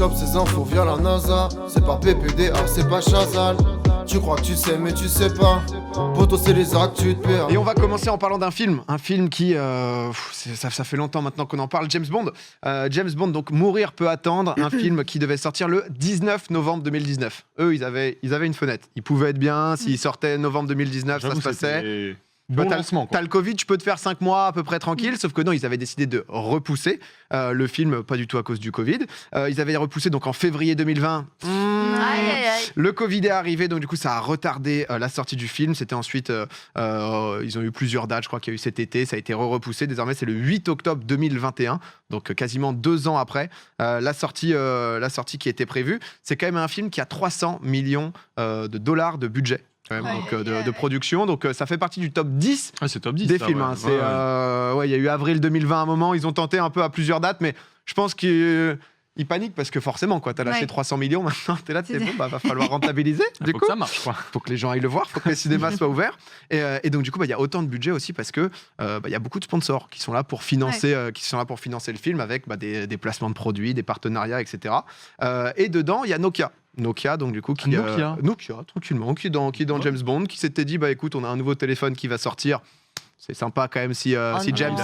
chope ces infos via la NASA. C'est pas PPDA, c'est pas Chazal. Tu crois que tu sais mais tu sais pas. Poto c'est les actes, tu te perds. Et on va commencer en parlant d'un film qui, ça fait longtemps maintenant qu'on en parle, James Bond. James Bond, donc Mourir peut attendre, un film qui devait sortir le 19 novembre 2019. Eux, ils avaient une fenêtre. Ils pouvaient être bien, s'ils sortaient novembre 2019, ça se passait. Bon lancement, quoi. T'as le Covid, tu peux te faire 5 mois à peu près tranquille, sauf que non, ils avaient décidé de repousser le film, pas du tout à cause du Covid. Ils avaient repoussé donc en février 2020. Le Covid est arrivé, donc du coup ça a retardé la sortie du film. C'était ensuite, ils ont eu plusieurs dates, je crois qu'il y a eu cet été, ça a été repoussé. Désormais c'est le 8 octobre 2021, donc quasiment 2 ans après la sortie qui était prévue. C'est quand même un film qui a 300 millions de dollars de budget. Donc, de production, donc ça fait partie du top 10, c'est top 10 des ça, films. ouais. Il y a eu avril 2020 à un moment, ils ont tenté un peu à plusieurs dates, mais je pense qu'ils paniquent parce que donc t'as lâché 300 millions maintenant, t'es là, bon, va falloir rentabiliser. Faut que ça marche, quoi. Faut que les gens aillent le voir, faut que les cinémas soient ouverts. Et donc du coup, il y a autant de budget aussi parce que y a beaucoup de sponsors qui sont là pour financer, le film avec des placements de produits, des partenariats, etc. Et dedans, il y a Nokia, donc du coup, Nokia, tranquillement, qui est dans James Bond, qui s'était dit, écoute, on a un nouveau téléphone qui va sortir. C'est sympa quand même si James...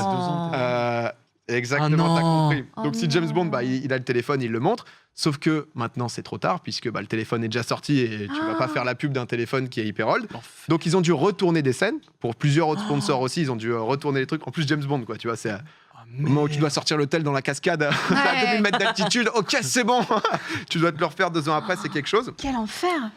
Exactement, t'as compris. Donc si James Bond, il a le téléphone, il le montre. Sauf que maintenant, c'est trop tard, puisque le téléphone est déjà sorti et tu vas pas faire la pub d'un téléphone qui est hyper old. Donc ils ont dû retourner des scènes. Pour plusieurs autres sponsors aussi, ils ont dû retourner les trucs. En plus, James Bond, quoi, tu vois, c'est... Au moment où tu dois sortir le tel dans la cascade à 2000 mètres d'altitude, ok, c'est bon. Tu dois te le refaire 2 ans après, c'est quelque chose. Quel enfer.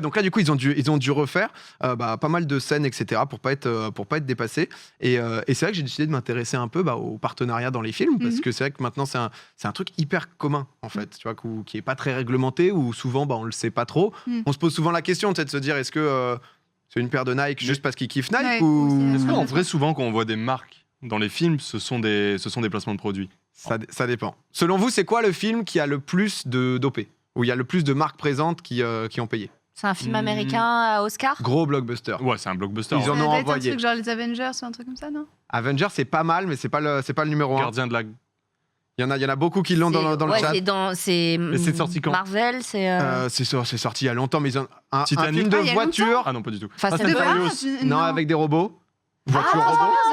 Donc là, du coup, ils ont dû refaire pas mal de scènes, etc., pour pas être dépassés. Et c'est vrai que j'ai décidé de m'intéresser un peu au partenariat dans les films, parce que c'est vrai que maintenant, c'est un truc hyper commun, en fait, tu vois, qui est pas très réglementé, où souvent, on le sait pas trop. On se pose souvent la question, de se dire, est-ce que c'est une paire de Nike juste parce qu'ils kiffent Nike ou... Est-ce qu'en vrai, souvent, quand on voit des marques dans les films, ce sont des placements de produits? Ça dépend. Selon vous, c'est quoi le film qui a le plus d'OP? Où il y a le plus de marques présentes qui ont payé? C'est un film américain à Oscar? Gros blockbuster. Ouais, c'est un blockbuster. Ils en ont envoyé. Un truc genre les Avengers ou un truc comme ça, non? Avengers, c'est pas mal, mais c'est pas le numéro 1. Gardien de la... Il y en a beaucoup qui l'ont dans le chat. C'est sorti quand? Marvel, c'est sorti il y a longtemps, mais ils ont un Titanic. film de voiture. Ah non, pas du tout. Fast and Furious. Non, avec des robots.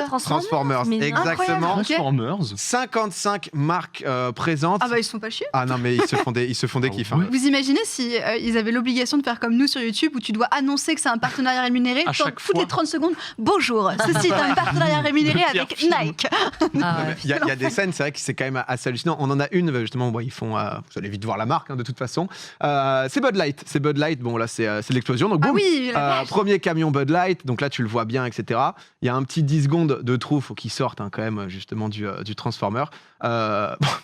Transformers, exactement. Transformers. 55 marques présentes. Ah ils se font pas chier. Ah non, mais ils se font des kiffs. Ouais. Vous imaginez si ils avaient l'obligation de faire comme nous sur YouTube où tu dois annoncer que c'est un partenariat rémunéré toutes les 30 secondes. Bonjour, ceci est un partenariat rémunéré avec Nike. Il y a des scènes, c'est vrai que c'est quand même assez hallucinant. On en a une, justement, ils font. Vous allez vite voir la marque, de toute façon. C'est Bud Light. Bon, là, c'est l'explosion. Donc, boum, premier camion Bud Light. Donc là, tu le vois bien, etc. Il y a un petit 10 secondes de trou, faut qu'il sorte quand même justement du Transformer.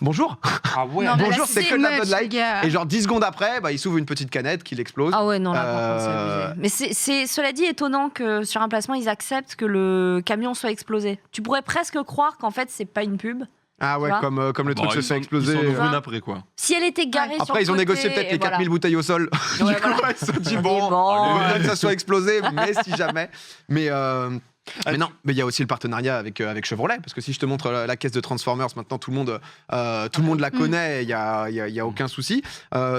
Bonjour. Ah ouais. Non, Bonjour, c'est que de la Bud Light. Light. Et genre 10 secondes après, il s'ouvre une petite canette qui l'explose. Ah ouais, non, là, par contre, c'est abusé. Mais c'est cela dit étonnant que sur un placement, ils acceptent que le camion soit explosé. Tu pourrais presque croire qu'en fait, c'est pas une pub. Ah ouais, comme le truc se fait exploser. Ils s'en ouvrent après, quoi. Si elle était garée sur après, ils ont le côté, négocié peut-être les 4000 voilà. bouteilles au sol. Du coup, ils se sont dit, on veut bien que ça soit explosé, mais si jamais. Mais non, mais il y a aussi le partenariat avec Chevrolet, parce que si je te montre la caisse de Transformers, maintenant tout le monde la connaît, il y a aucun souci.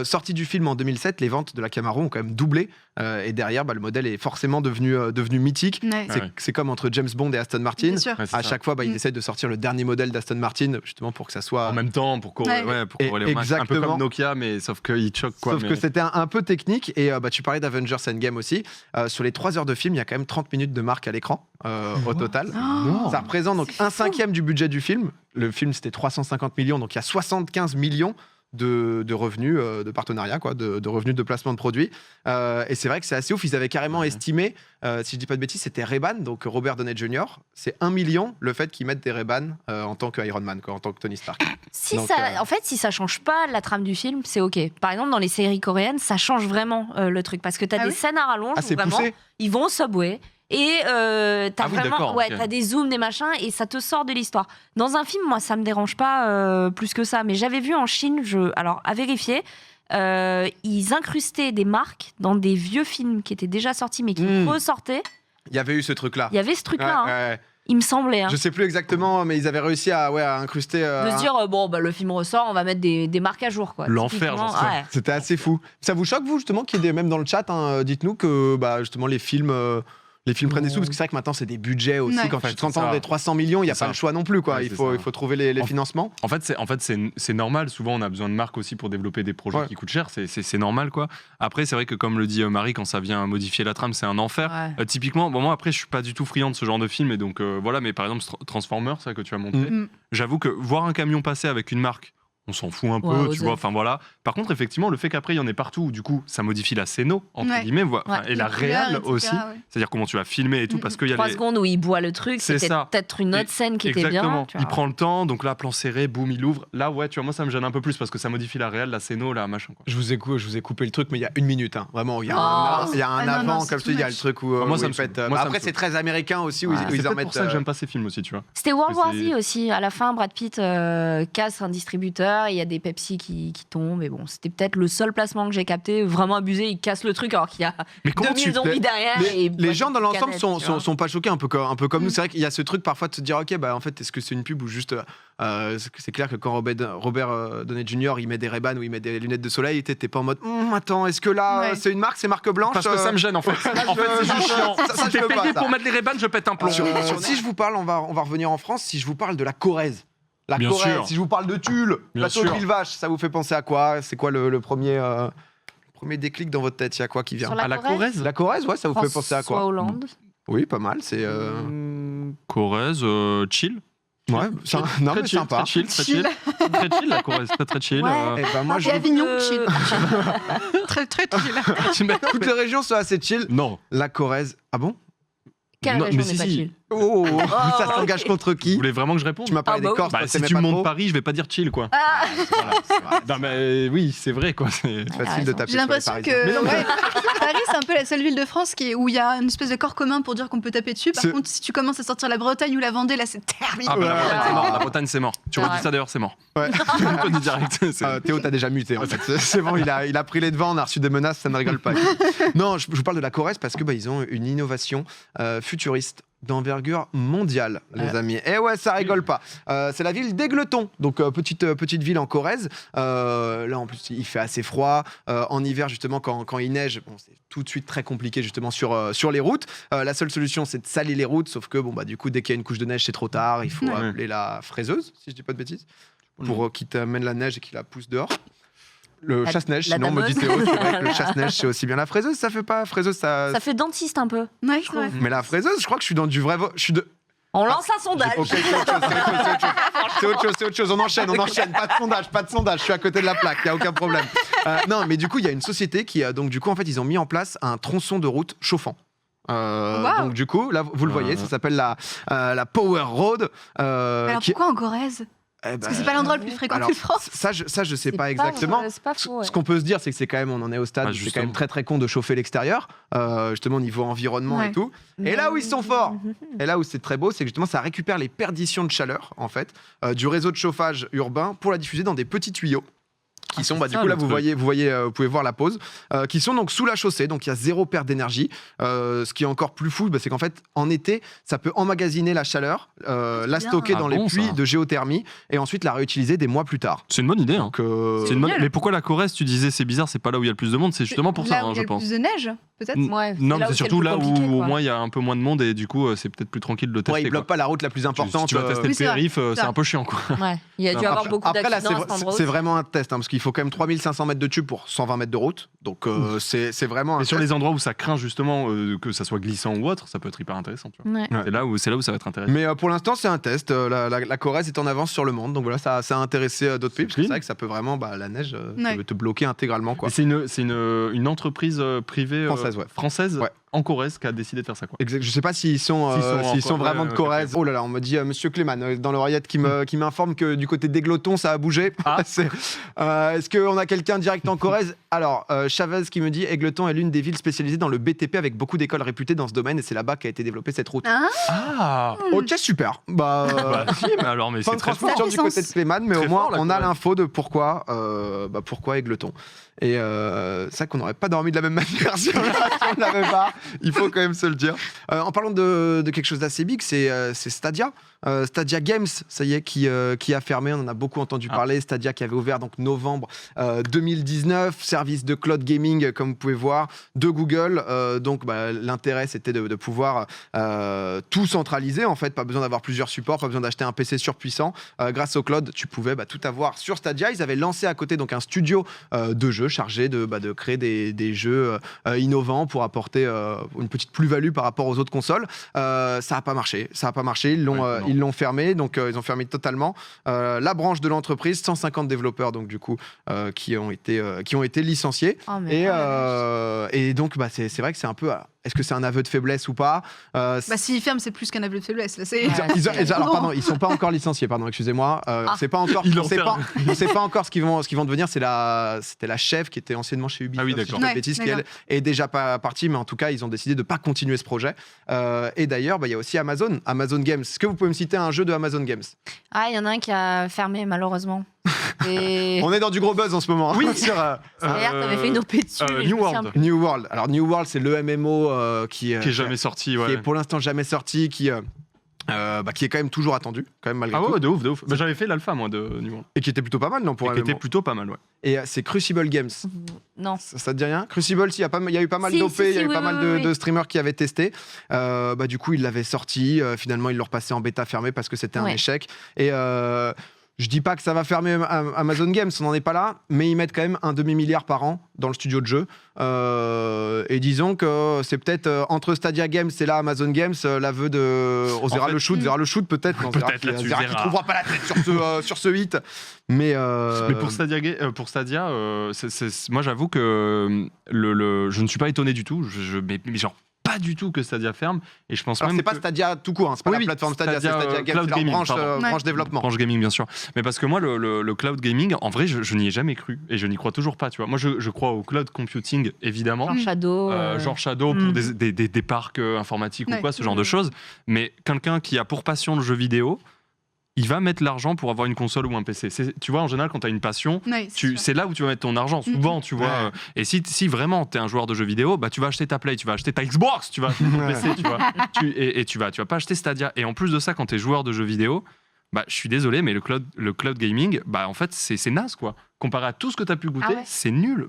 Sortie du film en 2007, les ventes de la Camaro ont quand même doublé, et derrière, le modèle est forcément devenu mythique. Ouais. C'est comme entre James Bond et Aston Martin. Bien sûr. Ouais, À chaque fois, ils essaient de sortir le dernier modèle d'Aston Martin, justement pour que ça soit En même temps, pour courir les max. Un peu comme Nokia, mais sauf qu'il choque, quoi. Sauf que c'était un peu technique. Et tu parlais d'Avengers Endgame aussi. Sur les 3 heures de film, il y a quand même 30 minutes de marque à l'écran au total. Ça représente donc 1/5 du budget du film. Le film, c'était 350 millions, donc il y a 75 millions de revenus de partenariat, de revenus de placement de produits. Et c'est vrai que c'est assez ouf. Ils avaient carrément estimé, si je dis pas de bêtises, c'était Ray-Ban, donc Robert Downey Jr. C'est 1 million le fait qu'ils mettent des Ray-Ban en tant que Iron Man, en tant que Tony Stark. En fait, si ça change pas la trame du film, c'est ok. Par exemple, dans les séries coréennes, ça change vraiment le truc parce que t'as des scènes à rallonge où vraiment poussé. ils vont au Subway. Et t'as vraiment ok. t'as des zooms, des machins, et ça te sort de l'histoire. Dans un film, moi, ça me dérange pas plus que ça. Mais j'avais vu en Chine, alors à vérifier, ils incrustaient des marques dans des vieux films qui étaient déjà sortis, mais qui ressortaient. Il y avait eu ce truc-là. Il y avait ce truc-là. Ouais. Il me semblait. Je sais plus exactement, mais ils avaient réussi à incruster. De se dire, le film ressort, on va mettre des marques à jour. Quoi. L'enfer, j'en sais. Ouais. C'était assez fou. Ça vous choque, vous, justement, qu'il y ait même dans le chat, dites-nous que justement les films prennent des sous, parce que c'est vrai que maintenant c'est des budgets aussi. Ouais. Quand tu entends des 300 millions, il n'y a C'est pas ça. le choix non plus. Quoi. Ouais, Il c'est faut ça. trouver les financements. En fait, c'est normal. Souvent, on a besoin de marques aussi pour développer des projets qui coûtent cher. C'est normal, quoi. Après, c'est vrai que, comme le dit Marie, quand ça vient modifier la trame, c'est un enfer. Ouais. Typiquement, moi, après, je suis pas du tout friand de ce genre de film, et donc voilà. Mais par exemple, Transformers, ça que tu as montré, j'avoue que voir un camion passer avec une marque, on s'en fout un peu, tu vois. Enfin voilà. Par contre, effectivement, le fait qu'après il y en ait partout, du coup, ça modifie la scéno entre guillemets, et la réelle aussi. C'est-à-dire comment tu vas filmer et tout, parce qu'il y a 3 secondes où il boit le truc, c'était peut-être une autre scène qui était bien. Exactement. Il prend le temps, donc là, plan serré, boum, il ouvre. Là, ouais, tu vois, moi, ça me gêne un peu plus parce que ça modifie la réelle, la scéno, la machin. Quoi. Je vous ai coupé le truc, mais il y a 1 minute. Vraiment, il y a un non, avant, non, comme je te dis, il y a le truc où. Moi, ça ils me saoule. fêtent, Moi, ça après, me c'est très américain aussi, où C'est ils en peut-être mettent. pour ça que j'aime pas ces films aussi, tu vois. C'était World War Z aussi. À la fin, Brad Pitt casse un distributeur, il y a des Pepsi qui tombent. Mais bon, c'était peut-être le seul placement que j'ai capté. Vraiment abusé, il casse le truc alors qu'il y a 2000 zombies derrière. Les gens dans l'ensemble sont pas choqués, un peu comme nous. C'est vrai qu'il y a ce truc parfois de se dire, ok, en fait, est-ce que c'est une pub ou juste. C'est clair que quand Robert Downey Jr. il met des Ray-Ban ou il met des lunettes de soleil, t'es pas en mode attends, est-ce que là c'est une marque, c'est marque blanche? Parce que ça me gêne en fait. En fait, c'est juste chiant. Si t'es payé pour mettre les Ray-Ban, je pète un plomb. Si je vous parle, on va revenir en France, si je vous parle de la Corrèze. Bien Corrèze, sûr. si je vous parle de Tulle, plateau de Villevache, ça vous fait penser à quoi? C'est quoi le premier déclic dans votre tête? Il y a quoi qui vient? Sur la Corrèze? La Corrèze, ouais, ça vous fait penser à quoi? Hollande. Oui, pas mal, c'est... Corrèze, chill. Ouais, non, mais sympa. Très chill. Très chill, la Corrèze, très chill. Ouais. Moi, Et Avignon, chill. Très chill. Toutes les régions sont assez chill. Non. La Corrèze... Ah bon? Quelle Non, région mais n'est si, pas si. chill? Oh, ça s'engage contre Vous qui? voulez vraiment que je réponde? Tu m'as parlé des Corses, toi, si t'aimais tu pas me trop. montres Paris, je vais pas dire chill, quoi. Non, mais oui, c'est vrai, quoi. C'est Facile de taper J'ai sur les l'impression Parisiens. que Paris, c'est un peu la seule ville de France où il y a une espèce de corps commun pour dire qu'on peut taper dessus. Par contre, si tu commences à sortir la Bretagne ou la Vendée, là, c'est terminé. Ah, bah, la Bretagne, c'est mort. La Bretagne, c'est mort. Tu redis ça d'ailleurs, c'est mort. Ouais. Je te dis direct. Théo, t'as déjà muté en fait. C'est bon, il a pris les devants, on a reçu des menaces, ça ne rigole pas. Non, je vous parle de la Corrèze parce que ils ont une innovation futuriste d'envergure mondiale, les amis. Et ouais, ça rigole pas. C'est la ville d'Égletons, donc petite ville en Corrèze. Là, en plus, il fait assez froid. En hiver, justement, quand il neige, c'est tout de suite très compliqué justement sur les routes. La seule solution, c'est de salir les routes, sauf que du coup, dès qu'il y a une couche de neige, c'est trop tard. Il faut appeler la fraiseuse, si je dis pas de bêtises, pour qu'il t'amène la neige et qu'il la pousse dehors. Le chasse-neige, sinon, me dit Théo, c'est vrai que le chasse-neige, c'est aussi bien. La fraiseuse, ça fait pas. Fraiseuse, ça. Ça fait dentiste un peu. Ouais, c'est vrai. Mais la fraiseuse, je crois que je suis dans du vrai. On lance un sondage. Ok, c'est autre chose. On enchaîne. Pas de sondage. Je suis à côté de la plaque, il n'y a aucun problème. Non, mais du coup, il y a une société qui a. Donc, du coup, en fait, ils ont mis en place un tronçon de route chauffant. Donc, du coup, là, vous le voyez, ça s'appelle la Power Road. Alors, pourquoi en Corrèze? Parce que c'est pas l'endroit le plus fréquenté de France. Ça, je sais pas exactement. C'est pas faux. Ce qu'on peut se dire, c'est que c'est quand même, on en est au stade où c'est quand même très très con de chauffer l'extérieur, justement au niveau environnement et tout. Et là où ils sont forts, et là où c'est très beau, c'est que justement ça récupère les perditions de chaleur en fait du réseau de chauffage urbain pour la diffuser dans des petits tuyaux. Qui sont, du coup, là, vous pouvez voir la pause, qui sont donc sous la chaussée, donc il y a zéro perte d'énergie. Ce qui est encore plus fou, c'est qu'en fait, en été, ça peut emmagasiner la chaleur, la stocker dans les puits de géothermie, et ensuite la réutiliser des mois plus tard. C'est une bonne idée. Donc, c'est une bonne... Mais pourquoi la Corrèze, tu disais, c'est bizarre, c'est pas là où il y a le plus de monde, c'est justement pour ça, je pense. Là où il y a le plus de neige, peut-être. Non, mais c'est surtout là où au moins il y a un peu moins de monde, et du coup, c'est peut-être plus tranquille de le tester. Ouais, ils bloquent pas la route la plus importante. Si tu vas tester le périph', c'est un peu chiant, quoi. Ouais, il y a dû avoir beaucoup d'accidents à cet endroit. C'est vraiment un test, parce qu'il faut quand même 3500 mètres de tube pour 120 mètres de route. Donc c'est vraiment un Et sur les endroits où ça craint justement que ça soit glissant ou autre, ça peut être hyper intéressant. Tu vois. C'est là où ça va être intéressant. Mais pour l'instant, c'est un test. La Corrèze est en avance sur le monde. Donc voilà, ça a intéressé d'autres pays. Parce que c'est vrai que ça peut vraiment, la neige, ça peut te bloquer intégralement. Quoi. C'est une entreprise privée française en Corrèze qui a décidé de faire ça. Quoi. Exact. Je sais pas s'ils sont vraiment de Corrèze. Oh là là, on me dit Monsieur Clément dans l'oreillette qui m'informe que du côté d'Égletons, ça a bougé. Est-ce qu'on a quelqu'un direct en Corrèze? Alors, Chavez qui me dit Égletons est l'une des villes spécialisées dans le BTP avec beaucoup d'écoles réputées dans ce domaine et c'est là-bas qu'a été développée cette route. Ok, super. Mais fin de transmission du côté de Clément, mais au moins on a l'info de pourquoi Égletons. Et c'est vrai qu'on n'aurait pas dormi de la même manière si on l'avait pas. Il faut quand même se le dire. En parlant de quelque chose d'assez big, c'est Stadia. Stadia Games, ça y est, qui a fermé. On en a beaucoup entendu parler. Stadia qui avait ouvert donc novembre 2019, service de cloud gaming, comme vous pouvez voir, de Google. Donc l'intérêt, c'était de pouvoir tout centraliser. En fait, pas besoin d'avoir plusieurs supports, pas besoin d'acheter un PC surpuissant. Grâce au cloud, tu pouvais tout avoir sur Stadia. Ils avaient lancé à côté donc un studio de jeux chargé de créer des jeux innovants pour apporter une petite plus-value par rapport aux autres consoles. Ça n'a pas marché. Ils l'ont fermé, donc ils ont fermé totalement la branche de l'entreprise, 150 développeurs donc du coup qui ont été licenciés. Et donc c'est vrai que c'est un peu. Est-ce que c'est un aveu de faiblesse ou pas S'ils ferment, c'est plus qu'un aveu de faiblesse. Là, alors, pardon, ils sont pas encore licenciés. Pardon, excusez-moi. C'est pas encore. On sait pas encore ce qu'ils vont devenir. C'était la chef qui était anciennement chez Ubisoft. Ah oui, d'accord. Si je dis pas de bêtises, qui elle est déjà pas partie, mais en tout cas, ils ont décidé de pas continuer ce projet. Et d'ailleurs, il y a aussi Amazon Games. Est-ce que vous pouvez me citer un jeu de Amazon Games? Il y en a un qui a fermé malheureusement. On est dans du gros buzz en ce moment. Oui, t'avais fait une OP dessus. New World. Alors New World, c'est le MMO qui est jamais sorti, qui est pour l'instant jamais sorti, qui est quand même toujours attendu, quand même malgré tout. De ouf. J'avais fait l'alpha moi de New World. Et qui était plutôt pas mal, non, pour un MMO. Qui était plutôt pas mal, ouais. Et c'est Crucible Games. Non. Ça te dit rien? Crucible, il y a eu pas mal d'OP, il y a eu pas mal de streamers qui avaient testé. Du coup, ils l'avaient sorti. Finalement, ils l'ont repassé en bêta fermée parce que c'était un échec. Et je dis pas que ça va fermer Amazon Games, on n'en est pas là, mais ils mettent quand même un demi-milliard par an dans le studio de jeu. Et disons que c'est peut-être entre Stadia Games et là Amazon Games l'aveu de. On verra le shoot peut-être. Peut-être qui trouvera pas la tête sur ce hit. Mais pour Stadia, moi j'avoue que je ne suis pas étonné du tout. Mais genre pas du tout que Stadia ferme. Et je pense. Alors c'est pas Stadia tout court, c'est pas la plateforme Stadia, c'est Stadia Games, c'est leur branche développement. Branche gaming, bien sûr. Mais parce que moi, le cloud gaming, en vrai, je n'y ai jamais cru et je n'y crois toujours pas. Tu vois, moi, je crois au cloud computing évidemment. Genre Shadow pour des parcs informatiques ou quoi, ce genre de choses. Mais quelqu'un qui a pour passion le jeu vidéo, il va mettre l'argent pour avoir une console ou un PC. Tu vois, en général, quand tu as une passion, c'est là où tu vas mettre ton argent, souvent, tu vois. Et si vraiment tu es un joueur de jeux vidéo, tu vas acheter ta Play, tu vas acheter ta Xbox, tu vas acheter ton PC, tu vois. Et tu vas pas acheter Stadia. Et en plus de ça, quand tu es joueur de jeux vidéo, je suis désolé, mais le cloud gaming, en fait, c'est naze, quoi. Comparé à tout ce que tu as pu goûter, c'est nul.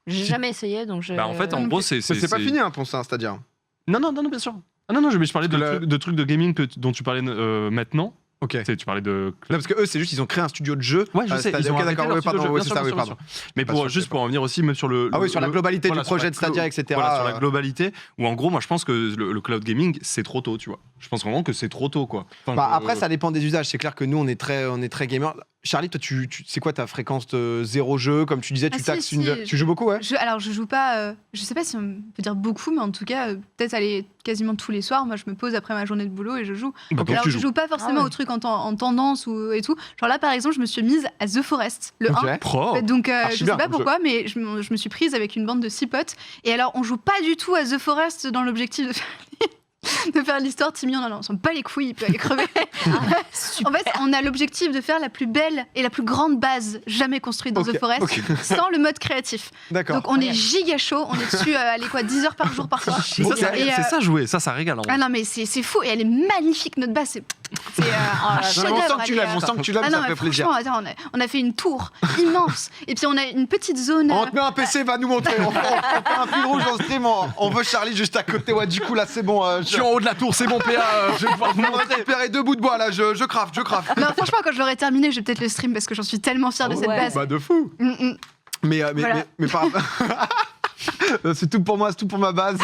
J'ai jamais essayé, donc je... en fait, en gros, c'est pas fini, pour ça, Stadia. Non, bien sûr. Je parlais de trucs de gaming dont tu parlais maintenant. Ok. Tu parlais de. Non, parce que eux, c'est juste, ils ont créé un studio de jeu. Ouais, je sais. Ils ont d'accord. Pardon. Mais pour en venir aussi, même sur sur la globalité du projet de Stadia, etc. Voilà, sur la globalité. Où en gros, moi, je pense que le cloud gaming, c'est trop tôt, tu vois. Je pense vraiment que c'est trop tôt, quoi. Après, ça dépend des usages. C'est clair que nous, on est très gamer. Charlie, toi, c'est quoi ta fréquence de zéro jeu? Comme tu disais, tu joues beaucoup, ouais? Alors, je joue pas. Je sais pas si on peut dire beaucoup, mais en tout cas, peut-être aller quasiment tous les soirs. Moi, je me pose après ma journée de boulot et je joue. Alors, je joue pas forcément aux trucs en tendance et tout. Genre là, par exemple, je me suis mise à The Forest, le 1. Pro. Donc, je sais pas pourquoi, mais je me suis prise avec une bande de 6 potes. Et alors, on joue pas du tout à The Forest dans l'objectif de faire l'histoire. Timmy, on s'en bat les couilles, il peut aller crever. En fait, on a l'objectif de faire la plus belle et la plus grande base jamais construite dans The Forest sans le mode créatif. D'accord. Donc on est giga chaud, on est dessus 10 heures par jour parfois. C'est ça jouer, ça régale. Ah non mais c'est fou et elle est magnifique notre base, c'est un chef-d'œuvre. On sent que tu l'aimes, ça fait plaisir. Franchement, on a fait une tour immense et puis on a une petite zone. On te met un PC, va nous montrer. On fait un fil rouge dans ce stream. On veut Charlie juste à côté. Ouais, du coup là c'est bon. Je suis en haut de la tour, c'est bon PA. Je vais pouvoir vous montrer. Récupérer 2 bouts de bois là. Je craft. Non, franchement, quand je l'aurai terminé, je vais peut-être le stream parce que j'en suis tellement fière de cette base. De fou. Mais par c'est tout pour moi, c'est tout pour ma base.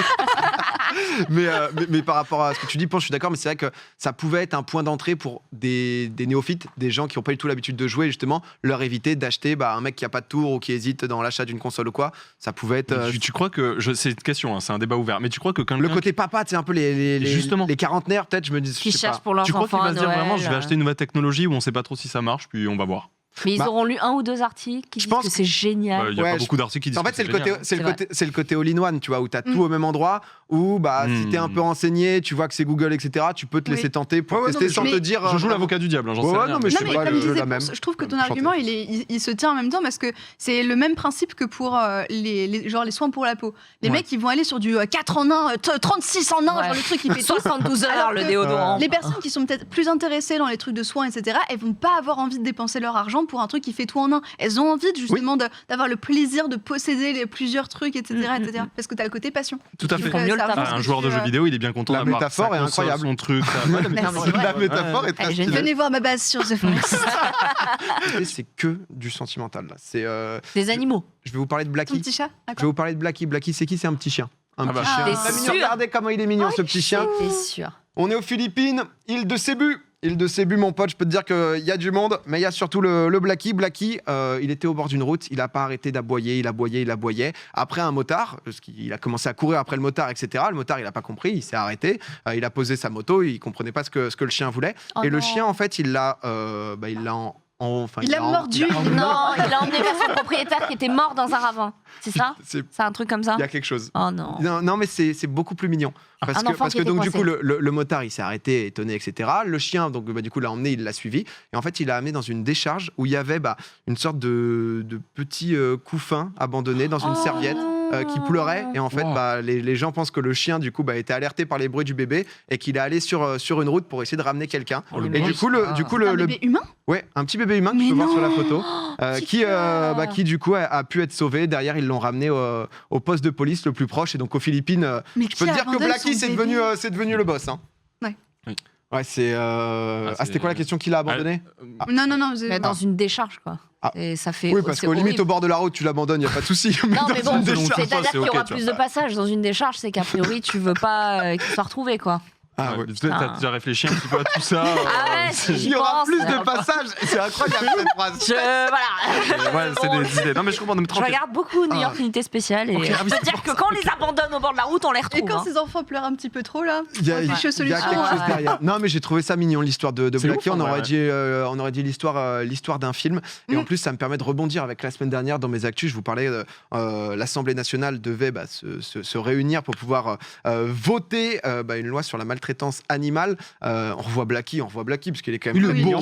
mais par rapport à ce que tu dis, je suis d'accord, mais c'est vrai que ça pouvait être un point d'entrée pour des néophytes, des gens qui n'ont pas du tout l'habitude de jouer, justement, leur éviter d'acheter un mec qui n'a pas de tour ou qui hésite dans l'achat d'une console ou quoi. Ça pouvait être. Tu crois que. C'est une question, c'est un débat ouvert, mais tu crois que quelqu'un. Le côté papa, c'est un peu les quarantenaires, peut-être, je me dis. Qui cherchent pour leurs enfants. Tu crois qu'il va se dire vraiment, je vais acheter une nouvelle technologie où on ne sait pas trop si ça marche, puis on va voir. Mais ils auront lu 1 ou 2 articles qui disent que c'est génial. Il y a pas beaucoup d'articles qui disent en fait, c'est le côté all-in-one, tu vois, où tu as tout au même endroit. où si t'es un peu renseigné, tu vois que c'est Google, etc., tu peux te laisser tenter pour tester sans te dire. Je joue l'avocat du diable, j'en sais rien. Non, mais je sais mais pas, comme disait la même. Ponce, je trouve que ton argument il se tient en même temps parce que c'est le même principe que pour les soins pour la peau. Les mecs ils vont aller sur du 4 en 1, 36 en 1, genre le truc qui fait 72 heures le déodorant. Les personnes qui sont peut-être plus intéressées dans les trucs de soins, etc., elles vont pas avoir envie de dépenser leur argent pour un truc qui fait tout en un. Elles ont envie justement d'avoir le plaisir de posséder plusieurs trucs, etc., etc. Parce que t'as le côté passion. Tout à fait. Un joueur de jeux vidéo, il est bien content La d'avoir métaphore est incroyable. son truc. La métaphore est très stylée. Venez voir ma base sur The Forest. C'est que du sentimental là. C'est Des animaux. Je vais vous parler de Ton Blackie. petit chat. Je vais vous parler de Blackie. Blackie, c'est qui? C'est un petit chien. Un petit bah. chien. T'es Très sûr? mignon. Regardez comment il est mignon ce petit chien. T'es sûr. On est aux Philippines, île de Cebu. Île de Cebu, mon pote, je peux te dire qu'il y a du monde, mais il y a surtout le Blackie. Blackie, il était au bord d'une route, il n'a pas arrêté d'aboyer, il aboyait. Après un motard, parce qu'il a commencé à courir après le motard, etc. Le motard, il n'a pas compris, il s'est arrêté. Il a posé sa moto, il ne comprenait pas ce que le chien voulait. Le chien, en fait, il l'a mordu. Non, il l'a emmené vers son propriétaire qui était mort dans un ravin. C'est ça? C'est un truc comme ça? Il y a quelque chose. Oh non. Non, mais c'est beaucoup plus mignon. Parce que donc du coup le motard il s'est arrêté, étonné, etc. Le chien donc du coup l'a emmené, il l'a suivi et en fait il l'a amené dans une décharge où il y avait une sorte de petit couffin abandonné dans une serviette qui pleurait et en fait les gens pensent que le chien du coup était alerté par les bruits du bébé et qu'il est allé sur une route pour essayer de ramener quelqu'un. Et du coup un bébé humain? Ouais, un petit bébé humain que tu peux voir sur la photo qui du coup a pu être sauvé. Derrière ils l'ont ramené au poste de police le plus proche et donc aux Philippines. Je peux te dire que Blackie c'est devenu le boss. Hein. Ouais. Oui. Ouais, c'est. C'était quoi la question qu'il a abandonné? Non. Mais dans une décharge, quoi. Et ça fait. Oui, parce qu'au limite, au bord de la route, tu l'abandonnes, il n'y a pas de souci. Non, mais bon, c'est-à-dire qu'il y aura ok, plus de passages dans une décharge, c'est qu'a priori, tu veux pas qu'il soit retrouvé, quoi. Ah ouais. T'as déjà réfléchi un petit peu à tout ça? Il y aura plus de passages. C'est incroyable cette phrase. Voilà. Ouais, c'est des idées. Non, mais je comprends. Je regarde beaucoup New York Unité Spéciale et je peux te dire que quand on les abandonne au bord de la route, on les retrouve. Et quand ces enfants pleurent un petit peu trop, là, il y a quelque chose derrière. Non, mais j'ai trouvé ça mignon l'histoire de Blackie. On aurait dit l'histoire d'un film. Et en plus, ça me permet de rebondir avec la semaine dernière dans mes actus. Je vous parlais, l'Assemblée nationale devait se réunir pour pouvoir voter une loi sur la maltraitance animale. On revoit Blackie parce qu'il est quand même beau.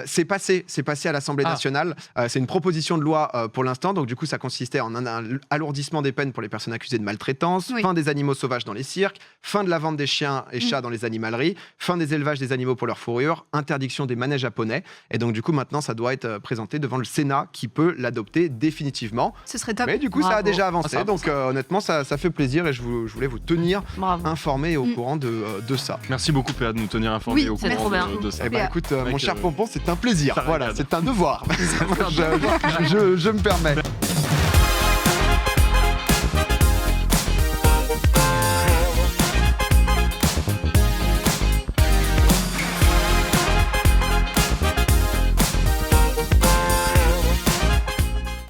C'est passé à l'Assemblée nationale. C'est une proposition de loi pour l'instant. Donc du coup, ça consistait en un alourdissement des peines pour les personnes accusées de maltraitance, fin des animaux sauvages dans les cirques, fin de la vente des chiens et chats dans les animaleries, fin des élevages des animaux pour leur fourrure, interdiction des manèges japonais. Et donc du coup, maintenant, ça doit être présenté devant le Sénat qui peut l'adopter définitivement. Ce serait top. Mais du coup, ça a déjà avancé. Donc honnêtement, ça fait plaisir et je voulais vous tenir informés et au courant de ça. Merci beaucoup PA de nous tenir informés au courant de ça. Eh ben écoute, mon cher Pompon, c'est un plaisir. Voilà, c'est un devoir. Je me permets.